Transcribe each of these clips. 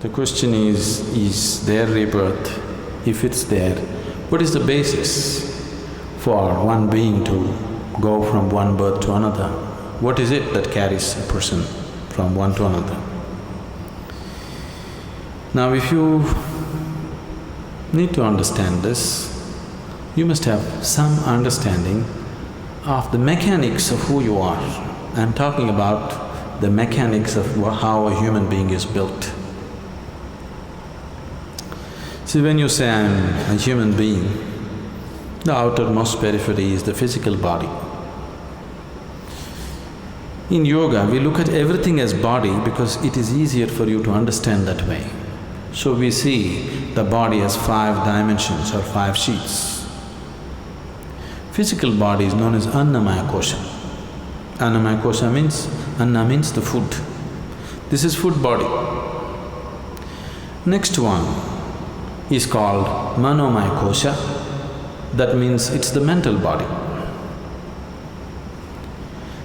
The question is there rebirth? If it's there, what is the basis for one being to go from one birth to another? What is it that carries a person from one to another? Now if you need to understand this, you must have some understanding of the mechanics of who you are. I'm talking about the mechanics of how a human being is built. See, when you say I'm a human being, the outermost periphery is the physical body. In yoga, we look at everything as body because it is easier for you to understand that way. So we see the body as 5 dimensions or 5 sheets. Physical body is known as Annamaya Kosha. Annamaya Kosha means… Anna means the food. This is food body. Next one is called Manomaya Kosha. That means it's the mental body.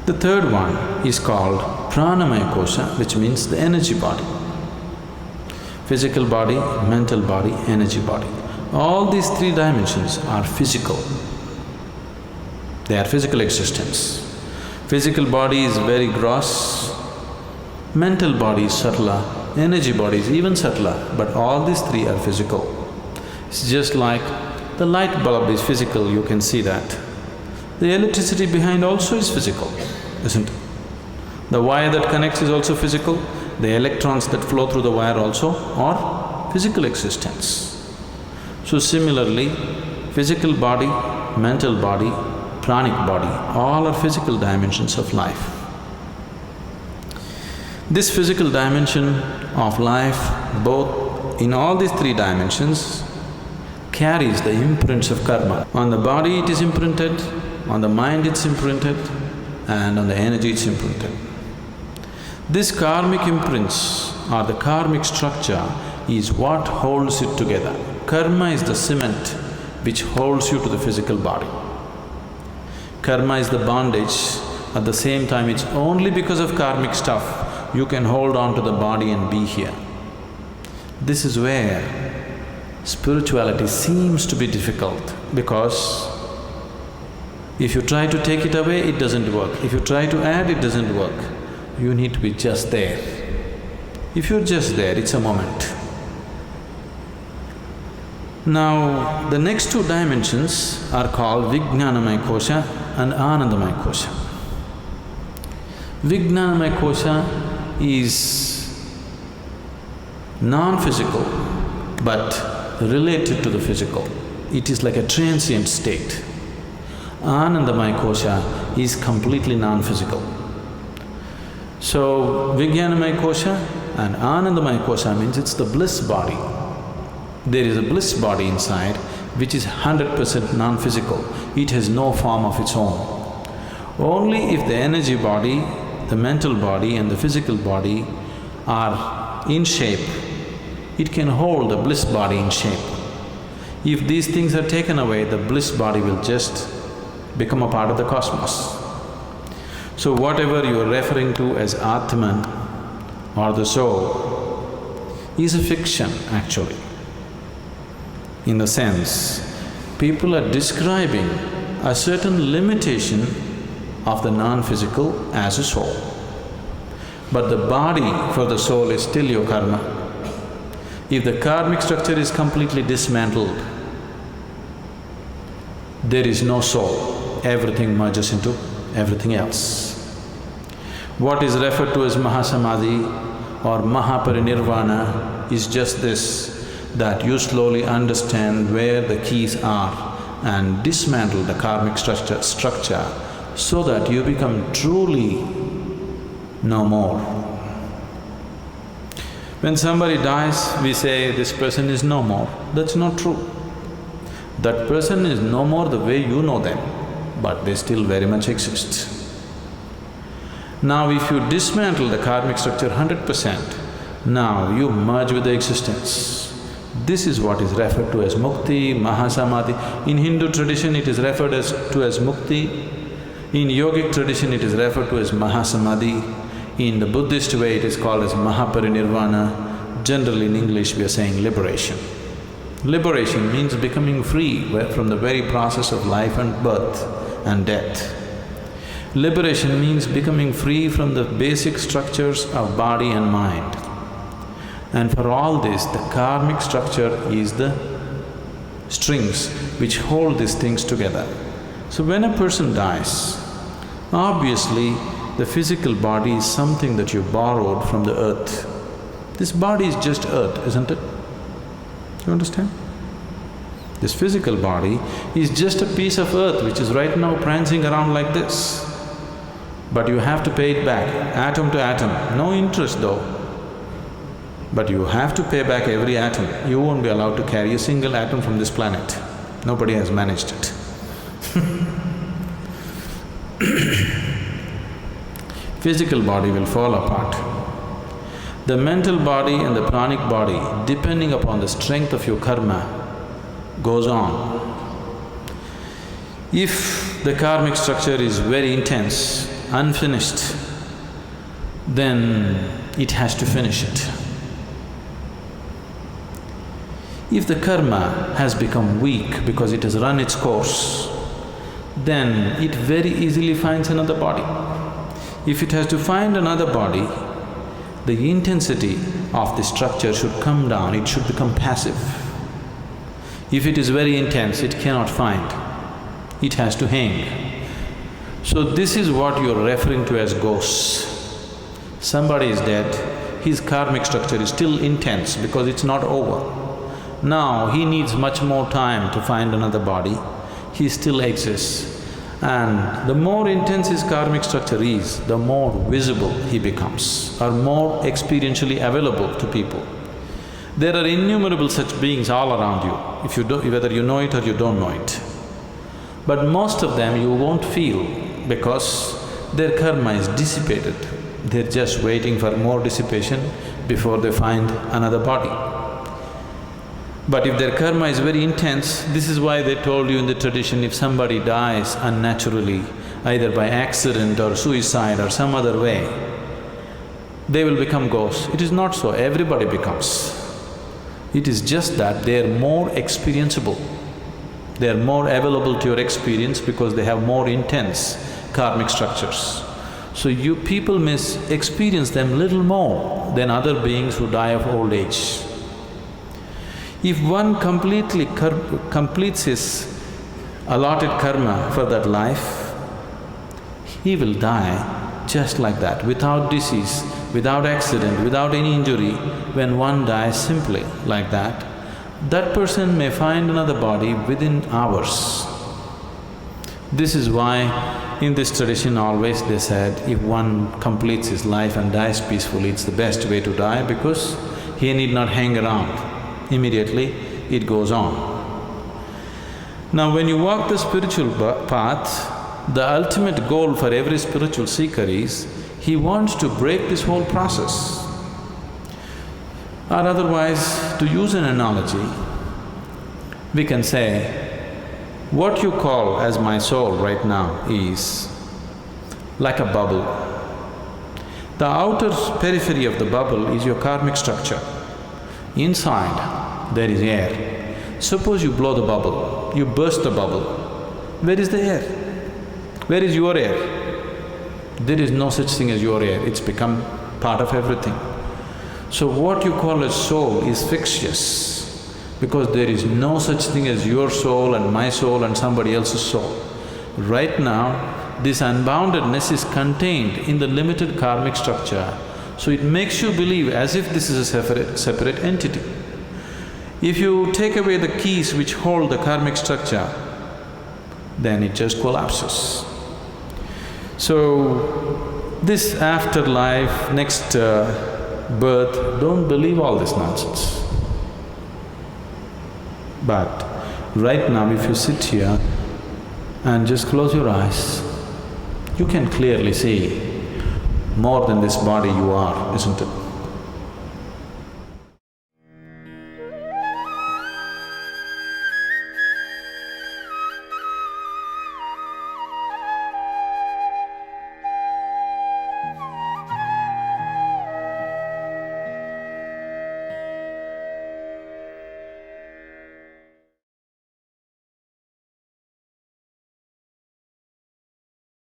The third one is called Pranamaya Kosha, which means the energy body. Physical body, mental body, energy body. All these 3 dimensions are physical. They are physical existence. Physical body is very gross, mental body is subtler, energy body is even subtler, but all these 3 are physical. It's just like the light bulb is physical, you can see that. The electricity behind also is physical, isn't it? The wire that connects is also physical, the electrons that flow through the wire also are physical existence. So similarly, physical body, mental body, pranic body, all are physical dimensions of life. This physical dimension of life, both in all these 3 dimensions, carries the imprints of karma. On the body it is imprinted, on the mind it's imprinted, and on the energy it's imprinted. This karmic imprints or the karmic structure is what holds it together. Karma is the cement which holds you to the physical body. Karma is the bondage, at the same time it's only because of karmic stuff you can hold on to the body and be here. This is where spirituality seems to be difficult because if you try to take it away, it doesn't work. If you try to add, it doesn't work. You need to be just there. If you're just there, it's a moment. Now, the next 2 dimensions are called Vijnanamaya Kosha and Anandamaya Kosha. Vijnanamaya Kosha is non-physical but related to the physical. It is like a transient state. Anandamaya Kosha is completely non-physical. So, Vijnanamaya Kosha and Anandamaya Kosha means it's the bliss body. There is a bliss body inside which is 100% non-physical. It has no form of its own. Only if the energy body, the mental body and the physical body are in shape, it can hold the bliss body in shape. If these things are taken away, the bliss body will just become a part of the cosmos. So whatever you are referring to as Atman or the soul is a fiction actually. In the sense, people are describing a certain limitation of the non-physical as a soul. But the body for the soul is still your karma. If the karmic structure is completely dismantled, there is no soul, everything merges into everything else. What is referred to as Mahasamadhi or Mahaparinirvana is just this, that you slowly understand where the keys are and dismantle the karmic structure so that you become truly no more. When somebody dies, we say, this person is no more. That's not true. That person is no more the way you know them, but they still very much exist. Now if you dismantle the karmic structure 100%, now you merge with the existence. This is what is referred to as mukti, mahasamadhi. In Hindu tradition it is referred to as mukti. In yogic tradition it is referred to as mahasamadhi. In the Buddhist way it is called as mahaparinirvana. Generally in English we are saying liberation. Liberation means becoming free from the very process of life and birth and death. Liberation means becoming free from the basic structures of body and mind. And for all this, the karmic structure is the strings which hold these things together. So when a person dies, obviously the physical body is something that you borrowed from the earth. This body is just earth, isn't it? You understand? This physical body is just a piece of earth which is right now prancing around like this. But you have to pay it back, atom to atom, no interest though. But you have to pay back every atom. You won't be allowed to carry a single atom from this planet. Nobody has managed it. Physical body will fall apart. The mental body and the pranic body, depending upon the strength of your karma, goes on. If the karmic structure is very intense, unfinished, then it has to finish it. If the karma has become weak because it has run its course, then it very easily finds another body. If it has to find another body, the intensity of the structure should come down, it should become passive. If it is very intense, it cannot find, it has to hang. So this is what you're referring to as ghosts. Somebody is dead, his karmic structure is still intense because it's not over. Now he needs much more time to find another body, he still exists. And the more intense his karmic structure is, the more visible he becomes, or more experientially available to people. There are innumerable such beings all around you, if you whether you know it or you don't know it. But most of them you won't feel because their karma is dissipated. They're just waiting for more dissipation before they find another body. But if their karma is very intense, this is why they told you in the tradition, if somebody dies unnaturally, either by accident or suicide or some other way, they will become ghosts. It is not so, everybody becomes. It is just that they are more experienceable. They are more available to your experience because they have more intense karmic structures. So you people may experience them little more than other beings who die of old age. If one completely completes his allotted karma for that life, he will die just like that, without disease, without accident, without any injury. When one dies simply like that, that person may find another body within hours. This is why in this tradition always they said, if one completes his life and dies peacefully, it's the best way to die because he need not hang around. Immediately it goes on. Now when you walk the spiritual path, the ultimate goal for every spiritual seeker is, he wants to break this whole process. Or otherwise, to use an analogy, we can say, what you call as my soul right now is like a bubble. The outer periphery of the bubble is your karmic structure. Inside, there is air. Suppose you blow the bubble, you burst the bubble. Where is the air? Where is your air? There is no such thing as your air, it's become part of everything. So what you call as soul is fictitious because there is no such thing as your soul and my soul and somebody else's soul. Right now, this unboundedness is contained in the limited karmic structure, so it makes you believe as if this is a separate entity. If you take away the keys which hold the karmic structure, then it just collapses. So, this afterlife, next birth, don't believe all this nonsense. But right now if you sit here and just close your eyes, you can clearly see more than this body you are, isn't it?